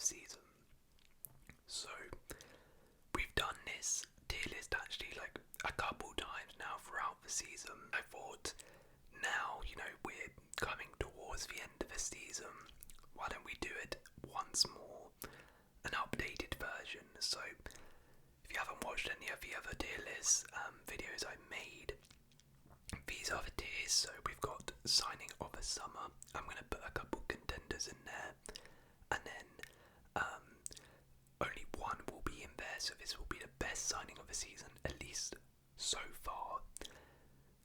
season. So we've done this tier list actually like a couple times now throughout the season. I thought now, we're coming towards the end of the season, why don't we do it once more, an updated version. So if you haven't watched any of the other tier list videos I made, these are the tiers. So we've got signing of the summer. I'm going to put a couple contenders in there, and then only one will be in there, so this will be the best signing of the season, at least so far.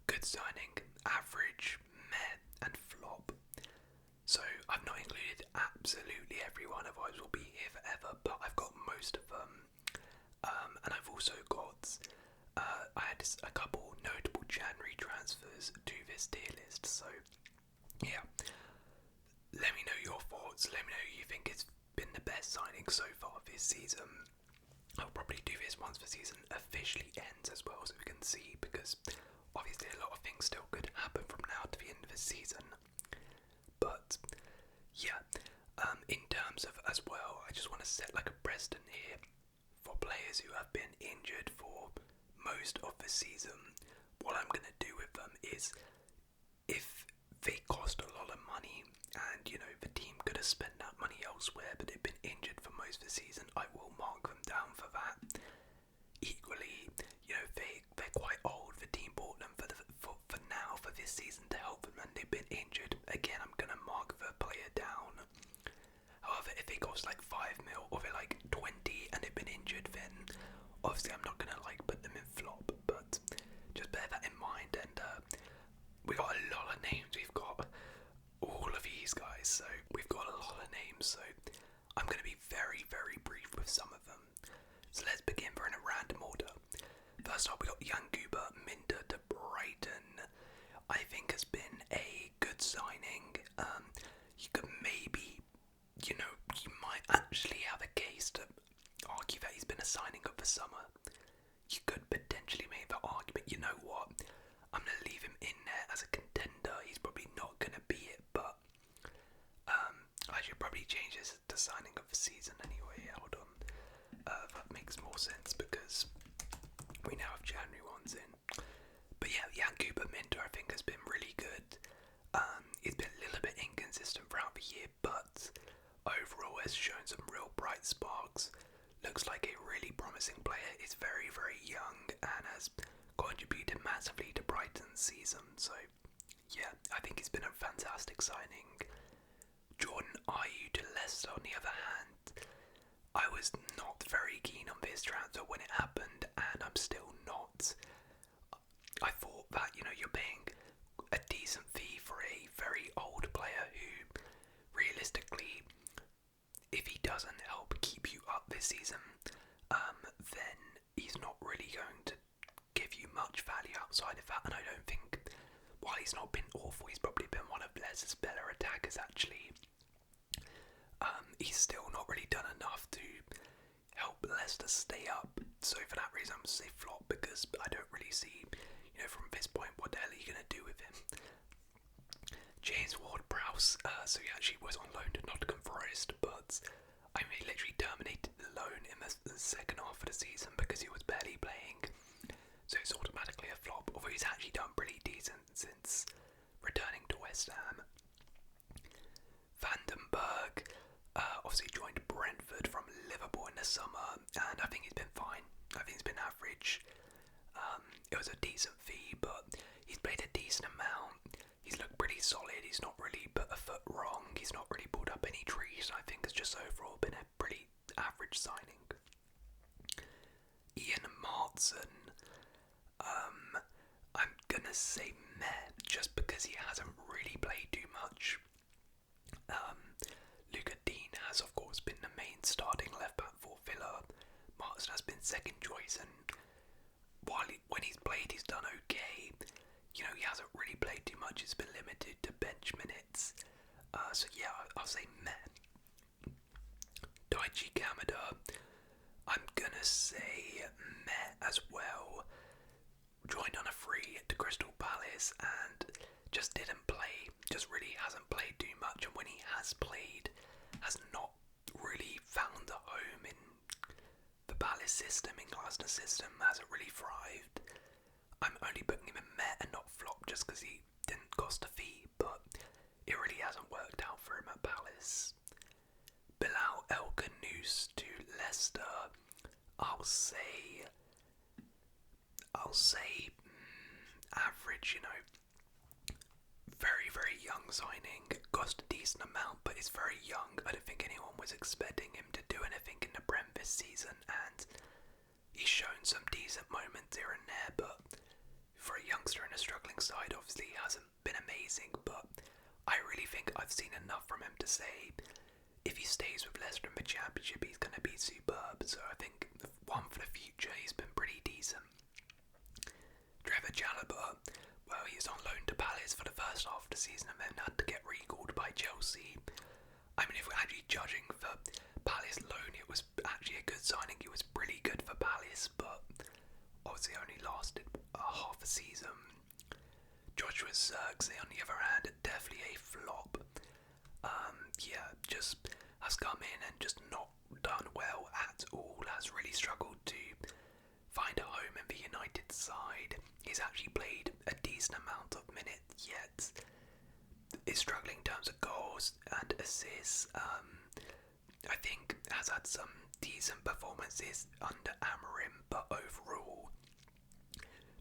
Good signing, average, meh, and flop. So I've not included absolutely everyone, otherwise we'll be here forever, but I've got most of them. And I've also got, I had a couple notable January transfers to this tier list, so yeah. Let me know your thoughts, let me know who you think it's been the best signing so far this season. I'll probably do this once the season officially ends as well, so we can see, because obviously a lot of things still could happen from now to the end of the season. But yeah, in terms of as well, I just want to set like a precedent here for players who have been injured for most of the season. What I'm going to do with them is, if they cost a lot of money and the team could have spent that money elsewhere but they've been injured for most of the season, I will mark them down for that. Equally, they're quite old, the team bought them for now, for this season, to help them, and they've been injured. Again, I'm going to mark the player down. However, if they cost like 5 mil or they're like 20 and they've been injured, then obviously I'm not going to put them in flop, but just bear that in mind. And we got a lot of names, we've got all of these guys, so we've got a lot of names, so I'm going to be very, very brief with some of them. So let's begin. We're in a random order. First up, we got Young Goober Minter to Brighton. I think has been a good signing. You could maybe, you might actually have a case to argue that he's been a signing of the summer. You could potentially make that argument. You know what? I'm going to leave him in there as a contender. He's probably not going to be it, but I should probably change this to signing of the season anyway. Hold on. That makes more sense because we now have January ones in. But yeah, Jan Cooper Minter I think has been really good. He's been a little bit inconsistent throughout the year, but overall has shown some real bright sparks. Looks like a really promising player. Is very, very young and has contributed massively to Brighton's season. So yeah, I think it's been a fantastic signing. Jordan Ayew to Leicester, on the other hand, I was not very keen on this transfer when it happened, and I'm still not. I thought that, you're paying a decent fee for a very old player who, realistically, if he doesn't help keep you up this season, then he's not really going to give you much value outside of that. And I don't think, while he's not been awful, he's probably been one of Leicester's better attackers actually. He's still not really done enough to help Leicester stay up. So for that reason, I'm going to say flop, because I don't really see, from this point, what the hell are you going to do with him? James Ward-Prowse, so he actually was on loan to Nottingham Forest, but he literally terminated the loan in the second half of the season because he was barely playing. So it's automatically a flop, although he's actually done pretty decent since returning to West Ham. Vandenberg obviously joined Brentford from Liverpool in the summer, and I think he's been fine. I think he's been average. It was a decent fee, but he's played a decent amount. He's looked pretty solid. He's not really put a foot wrong. He's not really pulled up any trees. I think it's just overall been a pretty average signing. Ian Martson, I'm gonna say meh, just because he hasn't really played too much. Luca Dean has, of course, been the main starting left back for Villa. Martson has been second choice, and when he's played, he's done okay. He hasn't really played too much. It's been limited to bench minutes. So yeah, I'll say meh. Daichi Kamada, I'm gonna say meh as well. Joined on a free to Crystal Palace and just didn't play. Just really hasn't played too much, and when he has played, has not really system in Glasner's system hasn't really thrived. I'm only putting him in Met and not Flop just because he didn't cost a fee, but it really hasn't worked out for him at Palace. Bilal El Ghanous to Leicester. I'll say average, very, very young signing. Cost a decent amount, but it's very young. I don't think anyone was expecting him to do anything in the Prem this season, and he's shown some decent moments here and there, but for a youngster in a struggling side, obviously he hasn't been amazing, but I really think I've seen enough from him to say if he stays with Leicester in the Championship, he's going to be superb. So I think one for the future, he's been pretty decent. Trevor Chalobah, well, he's on loan to Palace for the first half of the season and then had to get recalled by Chelsea. I mean, if we're actually judging for Palace loan, it was actually a good signing. It was pretty good for Palace, but obviously only lasted half a season. Joshua Zirkzee, on the other hand, definitely a flop. Just has come in and just not done well at all. Has really struggled to find a home in the United side. He's actually played a decent amount of minutes, yet is struggling in terms of goals and assists. I think has had some decent performances under Amorim, but overall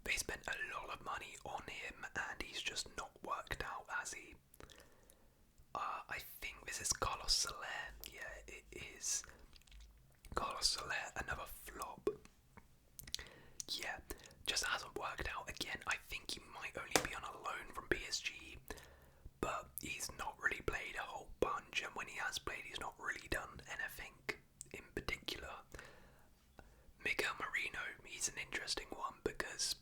they spent a lot of money on him and he's just not worked out, has he? I think this is Carlos Soler. Yeah, it is Carlos Soler, another flop. Yeah, just hasn't worked out again. I think he might only be on a loan from PSG, but he's not really played a whole bunch, and when he has played, he's not really done anything in particular. Miguel Merino, he's an interesting one because,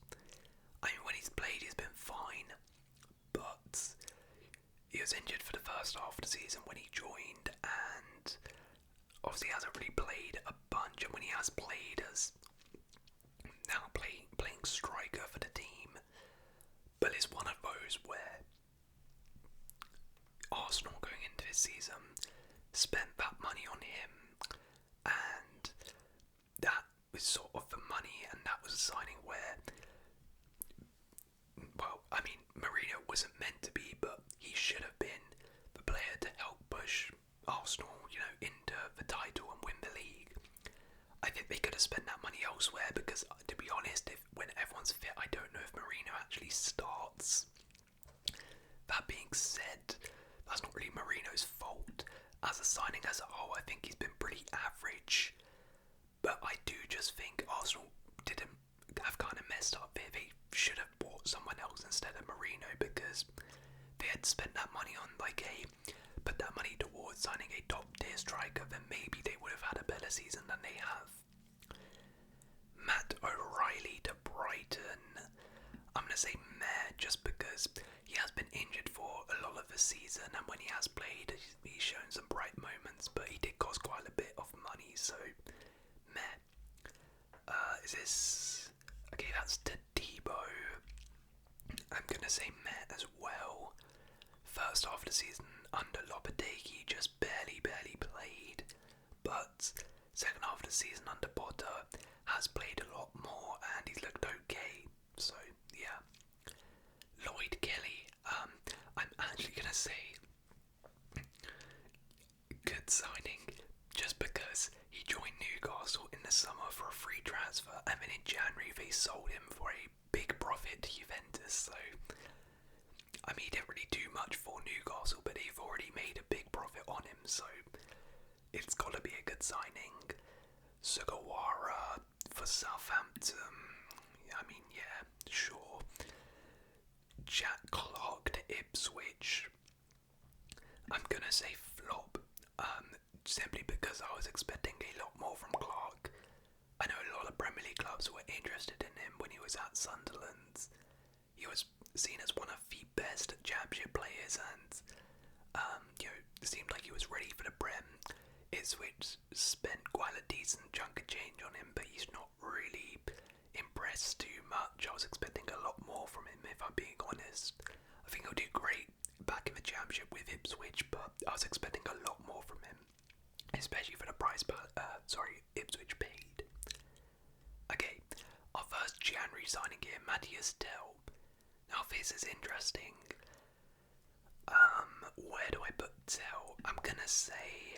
I mean, when he's played, he's been fine, but he was injured for the first half of the season when he joined, and obviously hasn't really played a bunch, and when he has played, has now playing striker for the team. But it's one of those where Arsenal going into this season spent that money on him, and that was sort of the money, and that was a signing where, well, I mean, Mourinho wasn't meant to be, but he should have been the player to help push Arsenal, into the title and win the league. I think they could have spent that money elsewhere because, to be honest, when everyone's fit, I don't know if Mourinho actually starts. That being said, that's not really Mourinho's fault. As a signing as a whole, I think he's been pretty average. But I do just think Arsenal have kind of messed up here. They should have bought someone else instead of Mourinho because they had spent that money on put that money towards signing a top tier striker, then maybe they would have had a better season than they have. Matt O'Reilly to Brighton. I'm going to say meh, just because he has been injured for a lot of the season, and when he has played, he's shown some bright moments, but he did cost quite a bit of money, so meh. Is this... Okay, that's to Debo. I'm going to say meh as well. First half of the season under Lopetegui just barely played, but second half of the season under Potter has played a lot more and he's looked okay. So yeah, Lloyd Kelly. I'm actually gonna say good signing just because he joined Newcastle in the summer for a free transfer, and then in January they sold him for a big profit to Juventus. So I mean, he didn't really do much for Newcastle, but they've already made a big profit on him, so it's got to be a good signing. Sugawara for Southampton. I mean, yeah, sure. Jack Clark to Ipswich. I'm gonna say flop, simply because I was expecting a lot more from Clark. I know a lot of Premier League clubs were interested in him when he was at Sunderland. He was seen as one of the best Championship players, and it seemed like he was ready for the Prem. Ipswich spent quite a decent chunk of change on him, but he's not really impressed too much. I was expecting a lot more from him, if I'm being honest. I think he'll do great back in the Championship with Ipswich, but I was expecting a lot more from him, especially for the price Ipswich paid. January signing here, Matthias Tell. Now this is interesting. Where do I put Tell? I'm gonna say,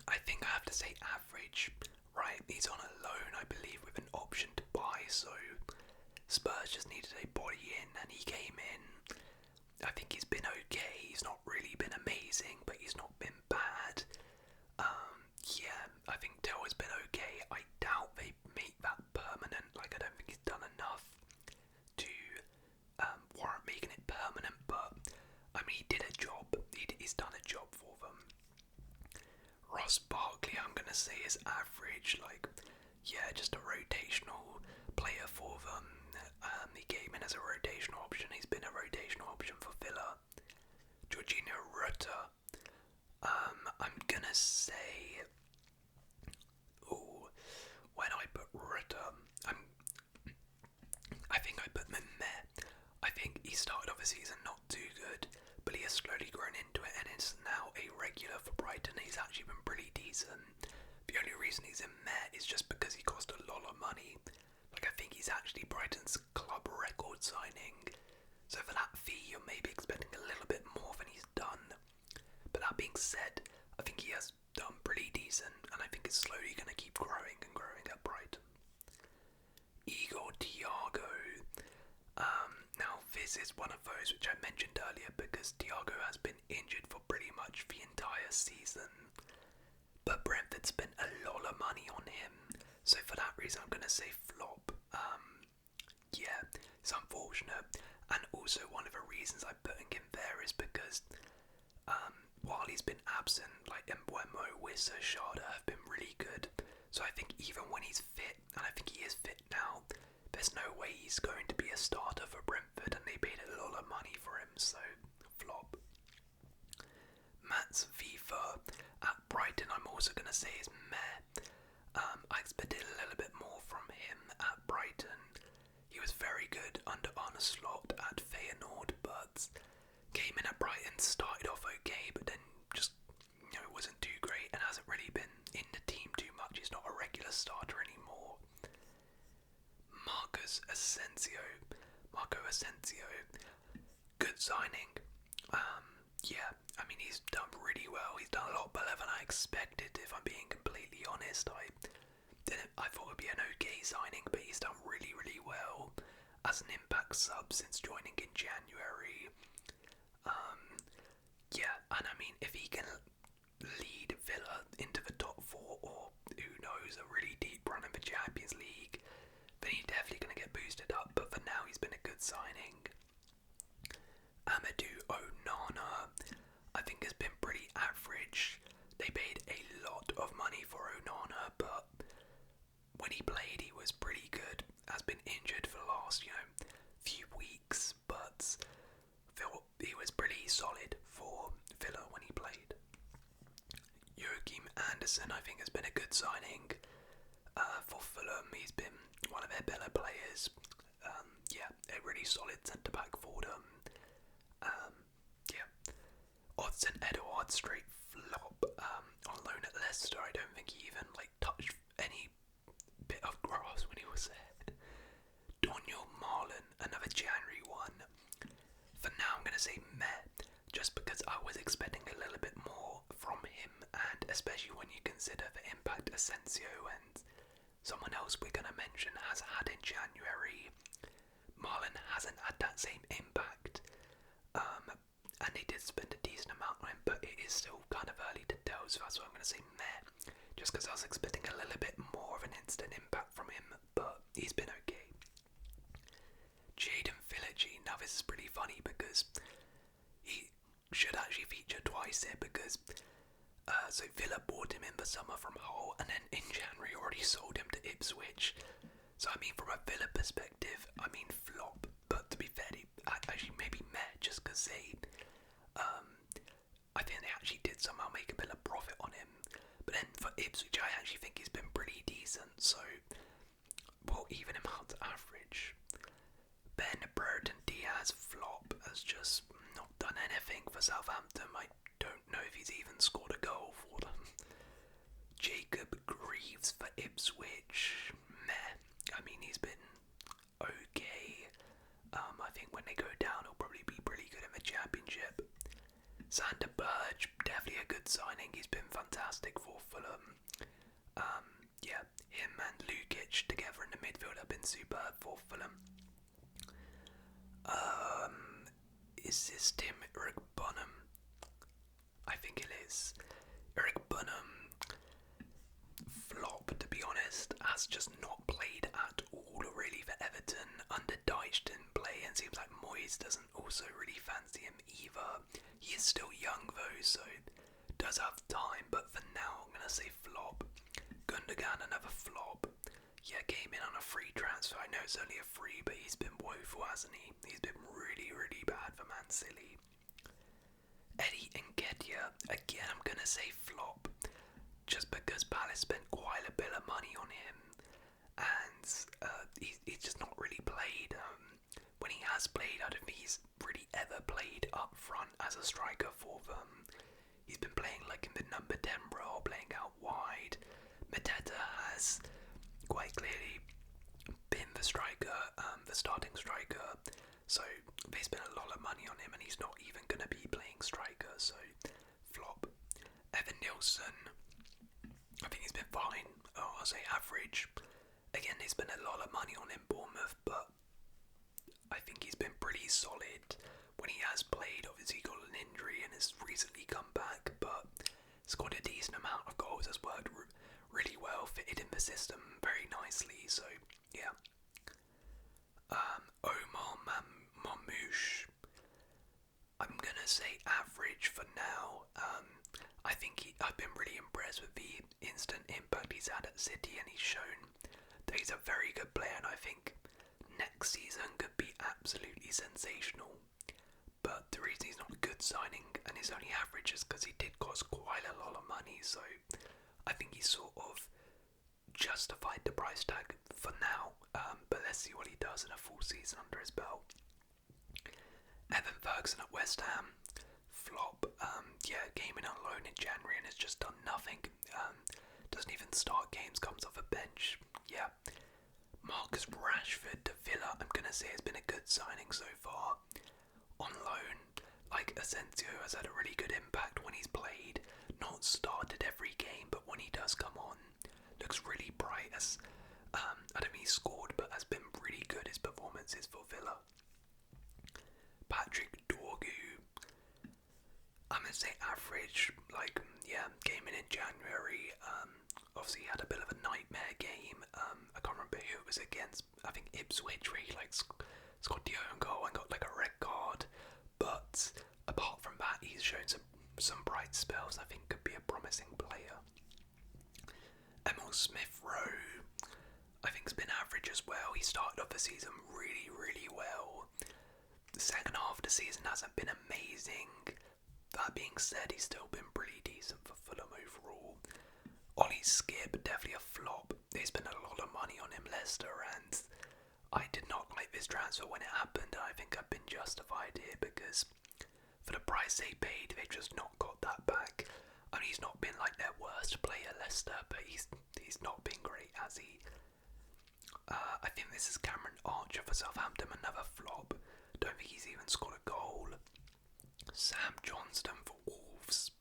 I think I have to say average, right? He's on a loan, I believe, with an option to buy, so Spurs just needed a body in, and he came in. I think he's been okay. He's not really been amazing, but he's not been bad. Yeah, I think Tell has been okay. I doubt they make that permanent. Like, I don't think he's done enough to warrant making it permanent, but I mean, he did a job. He's done a job for them. Ross Barkley, I'm gonna say, is average. Like, yeah, just a rotational player for them. He came in as a rotational option. He's been a rotational option for Villa. Jorginho Rutter. I'm gonna say, where do I put Rutter? I think I put him in there. I think he started off the season not too good, but he has slowly grown into it and is now a regular for Brighton. He's actually been pretty decent. The only reason he's in there is just because he cost a lot of money. Like, I think he's actually Brighton's club record signing. So for that fee, you're maybe expecting a little bit more than he's done. But that being said, I think he has done pretty decent, and I think it's slowly going to keep growing and growing at Brighton. Igor Thiago. Now this is one of those which I mentioned earlier, because Thiago has been injured for pretty much the entire season. But Brentford spent a lot of money on him, so for that reason I'm going to say flop. Yeah, it's unfortunate, and also one of the reasons I'm putting him there is because while he's been absent, like Mbeumo, Wissa, Shada have been really good. So I think even when he's fit, and I think he is fit now, there's no way he's going to be a starter for Brentford, and they paid a lot of money for him, so flop. Mats Viva at Brighton, I'm also going to say is meh. I expected a little bit more from him at Brighton. He was very good under Arne Slot at Feyenoord, but came in at Brighton, started off okay, but then just, wasn't too great and hasn't really been in the team too much. He's not a regular starter anymore. Marco Asensio, good signing. Yeah, I mean, he's done really well. He's done a lot better than I expected, if I'm being completely honest. I thought it would be an okay signing, but he's done really, really well as an impact sub since joining in January. Yeah, and I mean, if he can lead Villa into the top four, or who knows, a really deep run in the Champions League, then he's definitely going to get boosted up. But for now, he's been a good signing. Amadou Onana, I think, has been pretty average. They paid a lot of money for Onana, but when he played, he was pretty good. Has been injured for the last, few weeks, but he was pretty solid for Villa when he played. Joachim Andersen, I think, has been a good signing for Fulham. He's been one of their better players. Yeah, a really solid centre-back for them. Yeah. Odsonne Edouard, straight flop. On loan at Leicester, I don't think he even touched any bit of grass when he was there. Daniel Marlon, another January one. For now, I'm going to say meh, just because I was expecting a little bit more from him, and especially when you consider the impact Asensio and someone else we're going to mention has had in January. Marlon hasn't had that same impact, and they did spend a decent amount on him, but it is still kind of early to tell, so that's why I'm going to say meh, just because I was expecting a little bit more of an instant impact from him, but he's been okay. Jadon Philogene, now this is pretty funny because he should actually feature twice here, because so Villa bought him in the summer from Hull, and then in January already sold him to Ipswich. So I mean, from a Villa perspective, I mean flop, but to be fair, actually maybe meh, just because I think they actually did somehow make a bit of profit on him. But then for Ipswich, I actually think he's been pretty decent, so we'll even him out to average. Ben Brereton Diaz, flop, has just not done anything for Southampton. I don't know if he's even scored a goal for them. Jacob Greaves for Ipswich, meh. I mean, he's been the Championship. Sander Berge, definitely a good signing. He's been fantastic for Fulham. Yeah, him and Lukic together in the midfield have been superb for Fulham. Is this Tim Eric Bonham? I think it is. Eric Bonham, flop to be honest, has just not played at all really for Everton. Under Dyche didn't play, and seems like Moyes doesn't also really fancy him either. He is still young though, so does have time, but for now I'm gonna say flop. Gundogan, another flop. Yeah, came in on a free transfer. I know it's only a free, but he's been woeful, hasn't he? He's been really, really bad for Man City. Eddie Nketiah, again I'm gonna say flop, just because Palace spent quite a bit of money on him, and he's just not really played. When he has played, I don't think he's really ever played up front as a striker for them. He's been playing like in the number 10 role, playing out wide. Mateta has quite clearly been the striker, the starting striker, so they spent a lot of money on him and he's not even going to be playing striker, so flop. Evan Nilsson, I think he's been fine. I'll say average. Again, they spent a lot of money on him, Bournemouth, but I think he's been pretty solid when he has played. Obviously he got an injury and has recently come back, but scored a decent amount of goals, has worked really well, fitted in the system very nicely, so yeah. Omar Mamouche, I'm gonna say average for now. I think I've been really impressed with the instant impact he's had at City, and he's shown that he's a very good player, and I think next season could be absolutely sensational. But the reason he's not a good signing and is only average is because he did cost quite a lot of money, so I think he sort of justified the price tag for now, but let's see what he does in a full season under his belt. Evan Ferguson at West Ham, flop. Yeah, came in on loan in January and has just done nothing. Doesn't even start games, comes off a bench. Yeah. Marcus Rashford to Villa, I'm gonna say has been a good signing so far. On loan, like Asensio has had a really good impact when he's played. Not started every game, but when he does come on, looks really bright. I don't mean he scored, but has been really good his performances for Villa. Patrick Dorgu, I'm gonna say average. Like, yeah, came in January. Obviously he had a bit of a nightmare game. I can't remember who it was against. I think Ipswich, where he scored the own goal and got like a red card. But apart from that, he's shown some bright spells. I think could be a promising player. Emil Smith Rowe, I think, has been average as well. He started off the season really, really well. The second half of the season hasn't been amazing. That being said, he's still been pretty decent for Fulham overall. Ollie Skip, definitely a flop. They spent a lot of money on him, Leicester, and I did not like this transfer when it happened. I think I've been justified here because for the price they paid, they've just not got that back. I mean, he's not been like their worst player, Leicester, but he's not been great, has he? I think this is Cameron Archer for Southampton, another flop. Don't think he's even scored a goal. Sam Johnston for Wolves.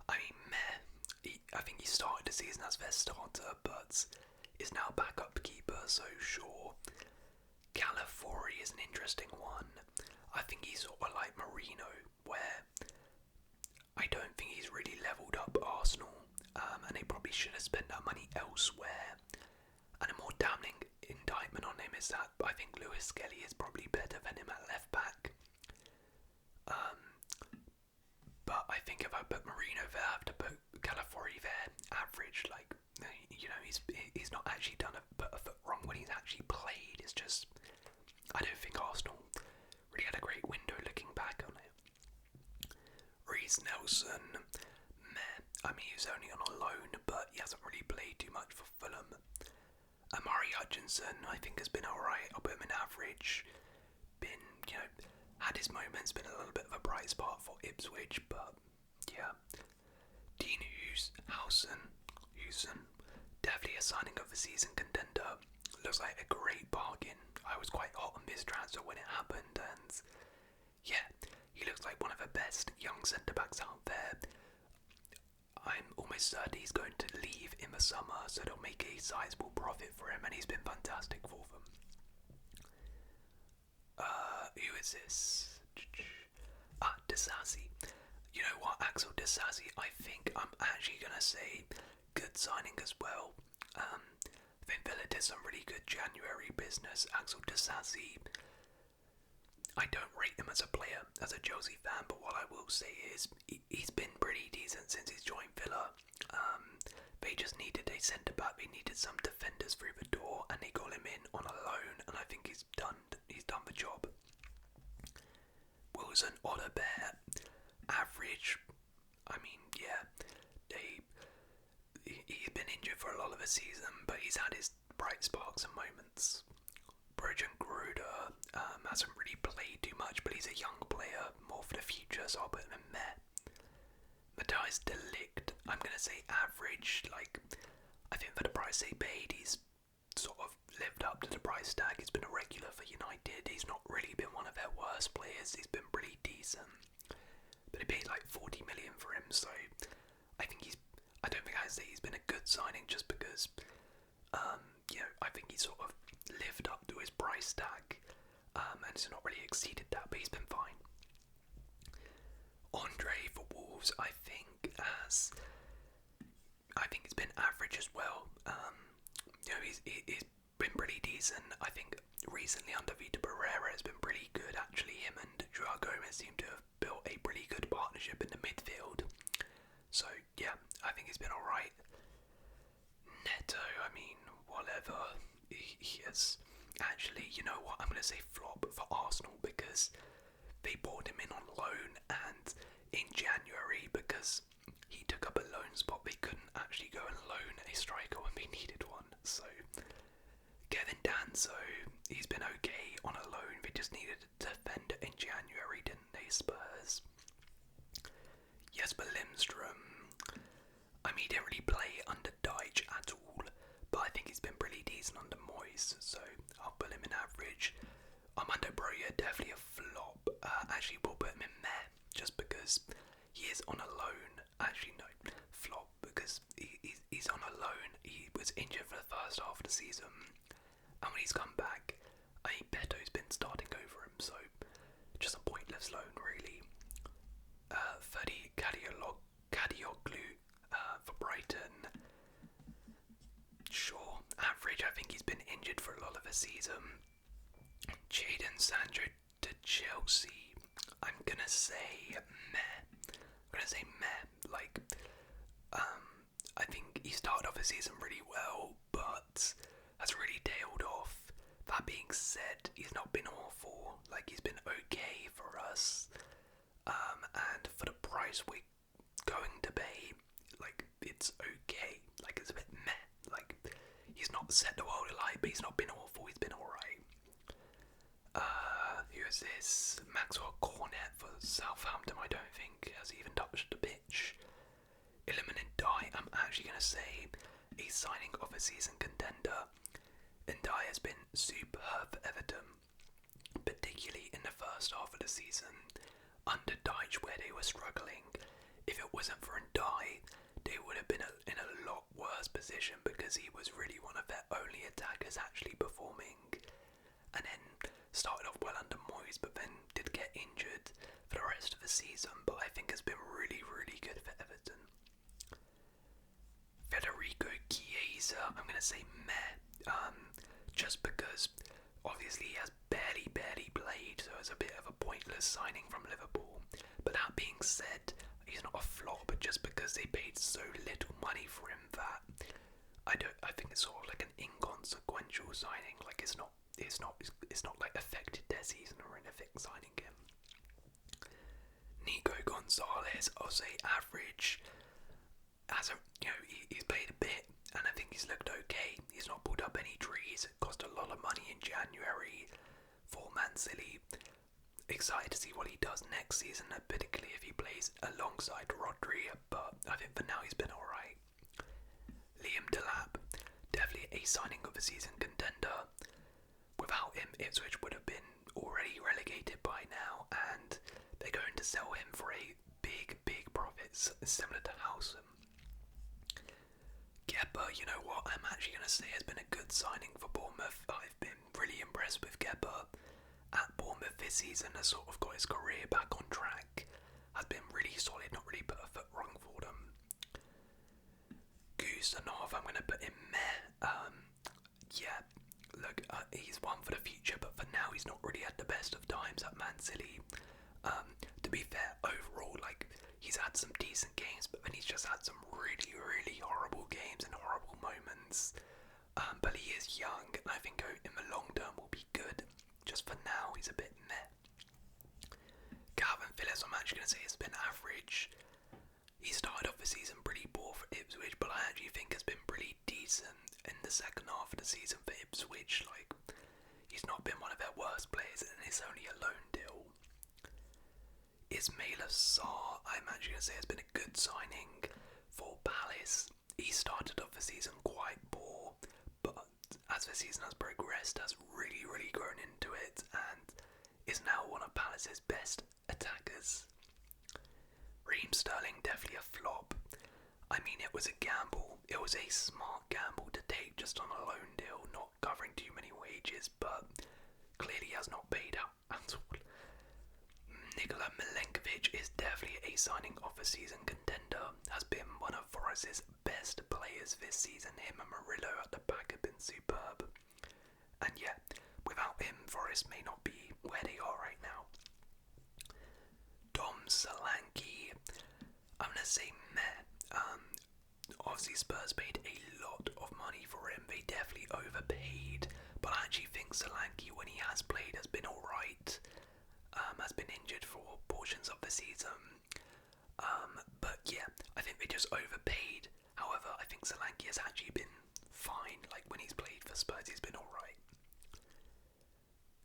I mean, meh. I think he started the season as their starter, but is now backup keeper, so sure. Calafiori is an interesting one. I think he's sort of like Marino, where I don't think he's really levelled up Arsenal, and they probably should have spent that money elsewhere. And a more damning indictment on him is that I think Lewis Skelly is probably better than him at left back. But I think if I put Marino there, I have to put Calafiori there, average. Like, you know, he's not actually put a foot wrong when he's actually played. It's just, I don't think Arsenal really had a great window looking back on it. Reece Nelson, meh. I mean, he was only on a loan, but he hasn't really played too much for Fulham. Amari Hutchinson, I think, has been alright. I'll put him in average. Been, you know, had his moments, been a little bit of a bright spot for Ipswich, but yeah. Dean Hewson, definitely a signing of the season contender. Looks like a great bargain. I was quite hot on this transfer when it happened, and yeah, He looks like one of the best young centre-backs out there. I'm almost certain he's going to leave in the summer, so they'll make a sizable profit for him, and he's been fantastic for them. Who is this? Disasi. You know what, Axel Disasi, I think I'm actually going to say good signing as well. I think Villa did some really good January business. Axel Disasi, I don't rate him as a player, as a Chelsea fan, but what I will say is he's been pretty decent since he's joined Villa. They just needed a centre-back, they needed some defenders through the door, and they got him in on a loan, and I think he's done the job. Wilson Odobert, average. I mean, yeah, he's been injured for a lot of the season, but he's had his bright sparks and moments. Brojan Gruder hasn't really played too much, but he's a young player, more for the future, so I'll put him in there. Matthijs de Ligt, I'm going to say average. Like, I think for the price they paid, he's sort of lived up to the price tag. He's been a regular for United. He's not really been one of their worst players. He's been pretty decent. But they paid like 40 million for him, so I don't think I'd say he's been a good signing just because, I think he sort of lived up to his price tag, and it's not really exceeded that, but he's been fine. Andre for Wolves, I think he's been average as well. He's been pretty decent. I think recently under Vita Pereira has been pretty good. Actually, him and Joao Gomez seem to have built a pretty good partnership in the midfield. So yeah, I think he's been alright. Neto, I mean, whatever. He is actually, you know what? I'm going to say flop for Arsenal because they bought him in on loan, and in January, because he took up a loan spot, they couldn't actually go and loan a striker when they needed one. So Kevin Danso, he's been okay on a loan. They just needed a defender in January, didn't they, Spurs? Jesper Lindstrom, I mean, he didn't really play under Dyche at all, but I think he's been pretty decent under Moyes, so I'll put him in average. Armando Broja, definitely a flop. Actually, we'll put him in there, just because he is on a loan. Actually, no, flop, because he's on a loan. He was injured for the first half of the season, and when he's come back, I think Beto's been starting over him, so just a pointless loan, really. 30 Kadioglu for Brighton. Sure, average. I think he's been injured for a lot of the season. Jadon Sancho to Chelsea. I'm gonna say meh. Like, I think he started off the season really well, but has really tailed off. That being said, he's not been awful. Like, he's been okay for us. And for the price we're going to pay, like, it's okay. Like, it's a bit meh. Like, he's not set the world alight, but he's not been awful. He's been alright. Who is this? Maxwell Cornet for Southampton. I don't think has even touched the pitch. Iliman Ndiaye, I'm actually going to say a signing of a season contender. Ndiaye has been superb for Everton, particularly in the first half of the season under Dyche, where they were struggling. If it wasn't for Ndiaye, they would have been in a lot worse position because he was really one of their only attackers actually performing. And then started off well under Moyes, but then did get injured for the rest of the season, but I think has been really, really good for Everton. Federico Chiesa, I'm going to say meh, just because obviously he has barely played, so it's a bit of a pointless signing from Liverpool. But that being said, he's not a flop, but just because they paid so little money for him that I think it's sort of like an inconsequential signing. Like, it's not like affected their season or anything signing him. Nico Gonzalez, I'll say average. He's played a bit, and I think he's looked okay. He's not pulled up any trees. It cost a lot of money in January for Man City. Excited to see what he does next season, particularly if he plays alongside Rodri, but I think for now he's been alright. Liam Delap, definitely a signing of a season contender. Without him, Ipswich would have been already relegated by now, and they're going to sell him for a big profits, similar to Howsam. Kepa, you know what, I'm actually going to say has been a good signing for Bournemouth. I've been really impressed with Kepa at Bournemouth this season, has sort of got his career back on track, has been really solid, not really put a foot wrong for them. Gustanov, I'm going to put him meh. Yeah, look, he's one for the future, but for now he's not really had the best of times at Man City. To be fair, overall, like, he's had some decent games, but then he's just had some really horrible games and horrible moments. But he is young, and I think in the long term will be good. Just for now, he's a bit meh. Calvin Phillips, I'm actually going to say has been average. He started off the season pretty poor for Ipswich, but I actually think has been pretty decent in the second half of the season for Ipswich. Like, he's not been one of their worst players, and it's only a loan deal. Ismail Assar, I'm actually going to say has been a good signing for Palace. He started off the season quite poor, but as the season has progressed, has really grown into it, and is now one of Palace's best attackers. Raheem Sterling, definitely a flop. I mean, it was a gamble. It was a smart gamble to take just on a loan deal, not covering too many wages, but clearly has not paid out at all. Nikola Milenkovic is definitely a signing of the season contender, has been one of Forest's best players this season. Him and Murillo at the back have been superb. And yeah, without him, Forest may not be where they are right now. Dom Solanke, I'm going to say meh. Obviously Spurs paid a lot of money for him. They definitely overpaid, but I actually think Solanke, when he has played, has been alright. Has been injured for portions of the season. But yeah, I think they just overpaid. However, I think Solanke has actually been fine. Like, when he's played for Spurs, he's been alright.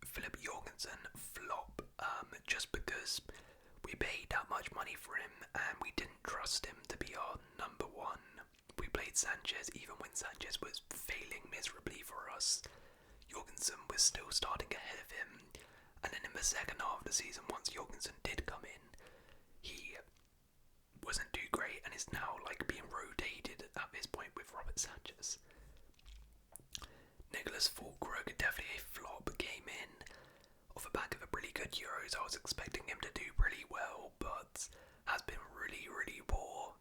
Philip Jorgensen, flop, just because we paid that much money for him and we didn't trust him to be our number one. We played Sanchez even when Sanchez was failing miserably for us. Jorgensen was still starting ahead of him, and then in the second half of the season, once Jorgensen did come in, he wasn't too great and is now like being rotated at this point with Robert Sanchez. Nicholas Fulkrug, definitely a flop, came in off the back of a pretty good Euros. I was expecting him to do pretty well, but has been really poor.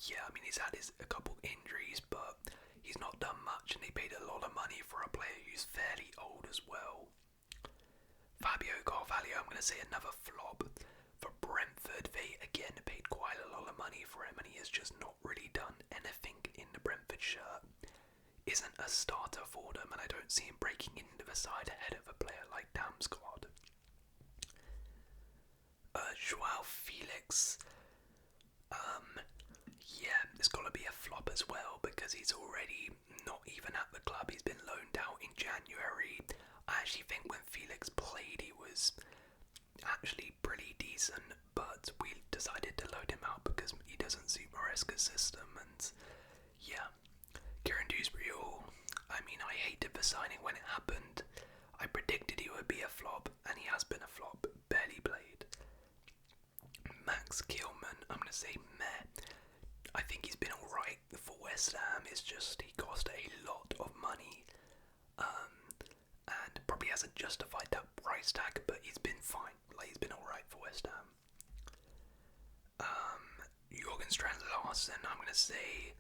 Yeah, I mean, he's had a couple injuries, but he's not done much, and they paid a lot of money for a player who's fairly old as well. Fabio Carvalho, I'm going to say another flop. For Brentford, they again paid quite a lot of money for him, and he has just not really done anything in the Brentford shirt. Isn't a starter for them, and I don't see him breaking into the side ahead of a player like Damsgaard. Joao Felix, yeah, it's got to be a flop as well, because he's already not even at the club. He's been loaned out in January. I actually think when Felix played, he was actually pretty decent, but we decided to load him out because he doesn't suit Maresca's system. And yeah, Kieran Dewsbury, I mean, I hated the signing when it happened. I predicted he would be a flop, and he has been a flop. Barely played. Max Kilman, I'm going to say meh. I think he's been alright for West Ham. It's just he cost a lot of money, and probably hasn't justified that price tag, but he's been fine. Like, he's been alright for West Ham. Jorgen Strand Larsen, I'm going to say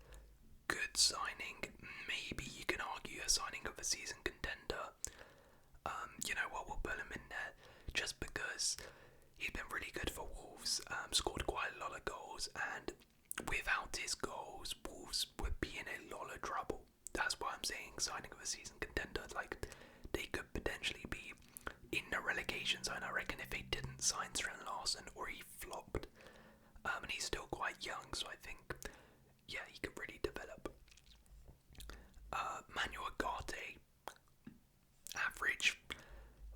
good signing. Maybe you can argue a signing of a season contender. You know what, we'll put him in there just because he's been really good for Wolves. Scored quite a lot of goals, and without his goals, Wolves would be in a lot of trouble. That's why I'm saying signing of a season contender. Like, they could potentially be in the relegation zone, I reckon, if they didn't sign Strand Larsen or he flopped. And he's still quite young, so I think, yeah, he could really develop. Manuel Ugarte, average.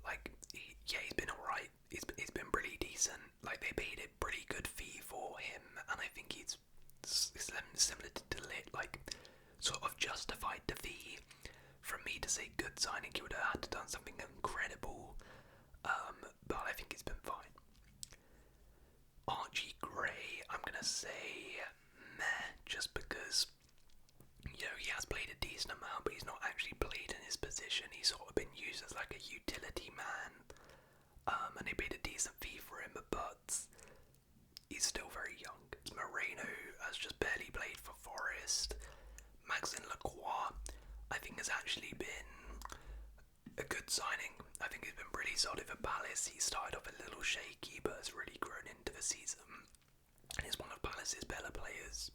Like, he's been alright. He's been pretty decent. Like, they paid a pretty good fee for him, and I think he's similar to Delit, like, sort of justified the fee. For me to say good signing, he would have had to done something incredible, but I think he's been fine. gonna say meh, just because, you know, he has played a decent amount, but he's not actually played in his position. He's sort of been used as like a utility man, and they paid a decent fee for him, but he's still very young. Moreno has just barely played for Forest. Maxine Lacroix, I think, has actually been a good signing. I think he's been pretty solid for Palace. He started off a little shaky, but has really grown into the season. And he's one of Palace's better players.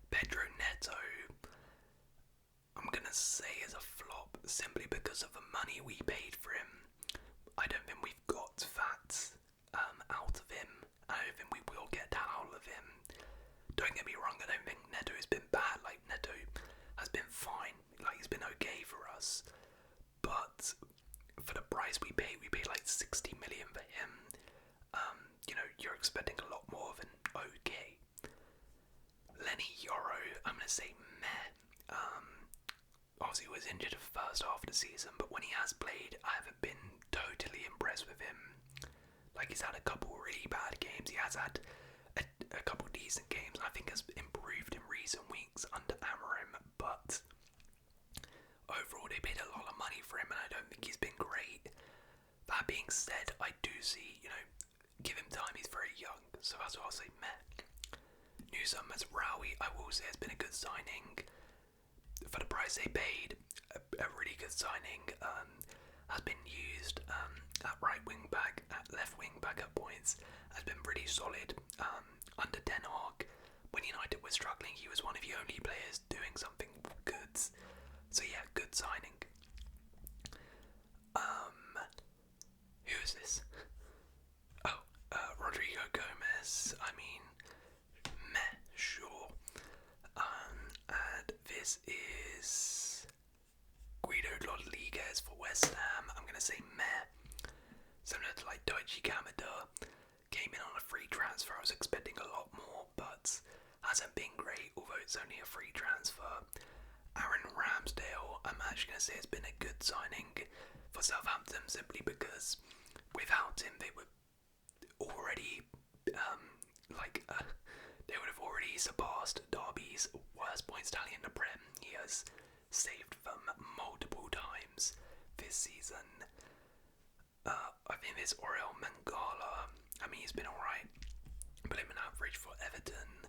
Pedro Neto, I'm gonna say is a flop simply because of the money we paid for him. I don't think we've got that out of him. I don't think we will get that out of him. Don't get me wrong, I don't think Neto has been bad. Like, Neto has been fine. Like, he's been okay for us. But for the price we paid like 60 million for him. You know, you're expecting a lot more than okay. Lenny Yoro, I'm gonna say meh. Obviously he was injured the first half of the season, but when he has played, I haven't been totally impressed with him. Like, he's had a couple really bad games. He has had a couple decent games. I think has improved in recent weeks under Amorim, but overall they paid a lot of money for him, and I don't think he's been great. That being said, I do see, you know, give him time. He's very young, so that's why I'll say meh. Newsom as Rowie, I will say, has been a good signing. For the price they paid, a really good signing. Has been used at right wing back, at left wing back at points. Has been pretty solid. Under Den Haag, when United were struggling, he was one of the only players doing something good. So yeah, good signing. Who is this? Oh, Rodrigo Gomez. I mean, meh, sure. And this is Guido Rodriguez for West Ham. I'm gonna say meh. Similar to like Daichi Kamada, came in on a free transfer. I was expecting a lot more, but hasn't been great, although it's only a free transfer. Aaron Ramsdale, I'm actually gonna say has been a good signing for Southampton, simply because without him they would already they would have already surpassed Derby's worst points tally in the Prem. He has saved them multiple times this season. I think there's Oriol Mangala. I mean, he's been alright. But him an average for Everton.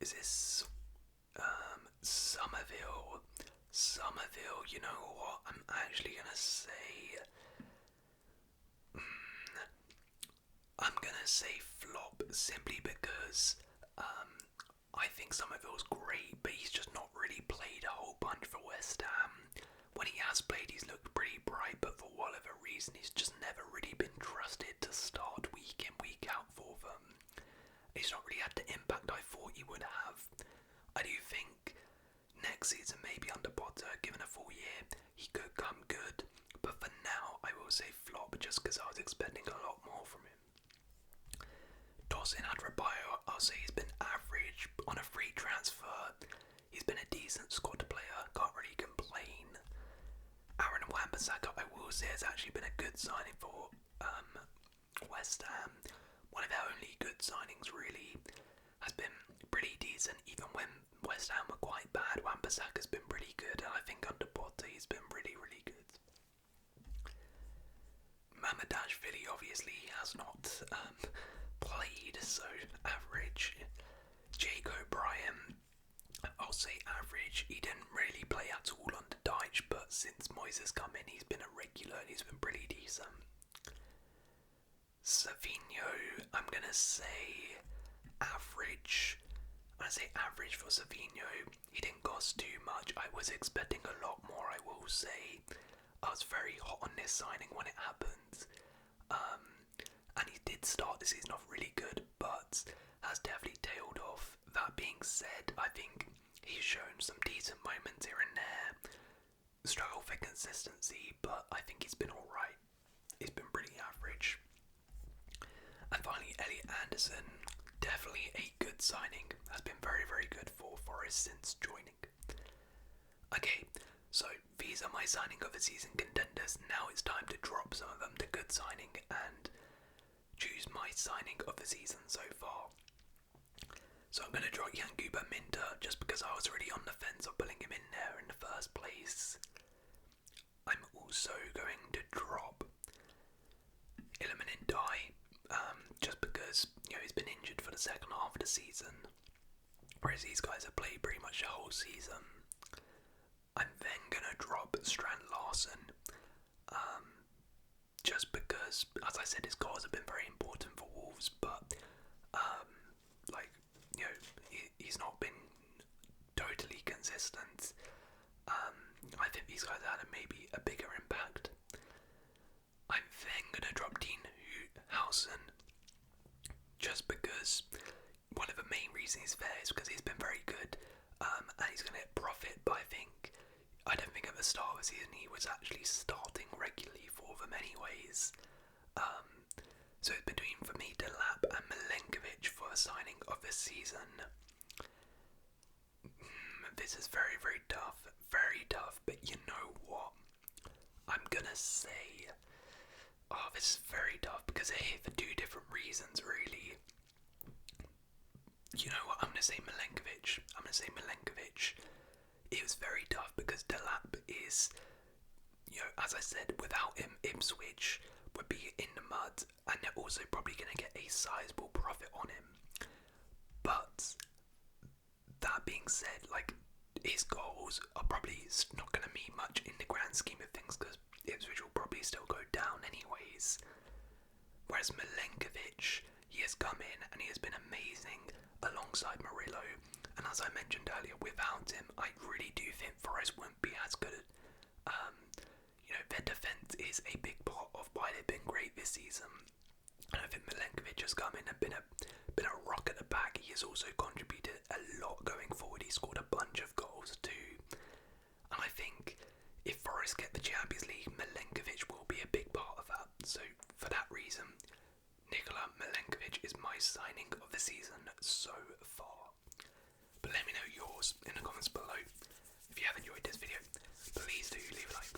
Is this Somerville? Somerville, you know what? I'm actually gonna say I'm gonna say flop, simply because I think Somerville's great, but he's just not really played a whole bunch for West Ham. When he has played, he's looked pretty bright, but for whatever reason, he's just never really been trusted to start week in, week out for them. He's not really had the impact I thought he would have. I do think next season, maybe under Potter, given a full year, he could come good. But for now, I will say flop, just because I was expecting a lot more from him. Tosin Adrabayo, I'll say he's been average on a free transfer. He's been a decent squad player, can't really complain. Aaron Wan-Bissaka, I will say, has actually been a good signing for West Ham. One of their only good signings, really. Has been pretty decent, even when West Ham were quite bad. Wan-Bissaka's been pretty good, and I think under Potter he's been really, really good. Mamadashvili obviously has not played, so average. Jake O'Brien, I'll say average. He didn't really play at all under Dyche, but since Moyes has come in, he's been a regular and he's been pretty decent. Savinho, I'm gonna say average. I say average for Savinho. He didn't cost too much. I was expecting a lot more, I will say. I was very hot on this signing when it happened. And he did start the season off really good, but has definitely tailed off. That being said, I think he's shown some decent moments here and there. Struggle for consistency, but I think he's been alright. He's been pretty average. And finally, Elliot Anderson, definitely a good signing. Has been very, very good for Forest since joining. Okay, so these are my signing of the season contenders. Now it's time to drop some of them to good signing and choose my signing of the season so far. So I'm going to draw Yankuba Minter just because I was already on the fence of putting him in there in the first place. I'm also going to drop Illuminant Die, just because he's been injured for the second half of the season, whereas these guys have played pretty much the whole season. I'm then gonna drop Strand Larson, just because, as I said, his goals have been very important for Wolves, but he's not been totally consistent. I think these guys had maybe a bigger impact. I'm then gonna drop Dean Housen, just because one of the main reasons he's there is because he's been very good, and he's gonna get profit. But I don't think at the start of the season he was actually starting regularly for them anyways. So it's between, for me, Delap and Milenkovic for the signing of the season. This is very, very tough. Very tough, but you know what? I'm gonna say... Oh, this is very tough because they're here for two different reasons, really. You know what? I'm gonna say Milenkovic. It was very tough because Delap is... as I said, without him, Ipswich would be in the mud, and they're also probably going to get a sizable profit on him. But that being said, his goals are probably not going to mean much in the grand scheme of things, because Ipswich will probably still go down anyways. Whereas Milenkovic, he has come in and he has been amazing alongside Murillo. And as I mentioned earlier, without him, I really do think Forest wouldn't be as good. Their defence is a big part of why they've been great this season. And I think Milenkovic has come in and been a rock at the back. He has also contributed a lot going forward. He scored a bunch of goals too. And I think if Forest get the Champions League, Milenkovic will be a big part of that. So for that reason, Nikola Milenkovic is my signing of the season so far. But let me know yours in the comments below. If you have enjoyed this video, please do leave a like,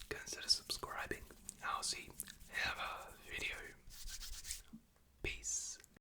consider subscribing. I'll see you.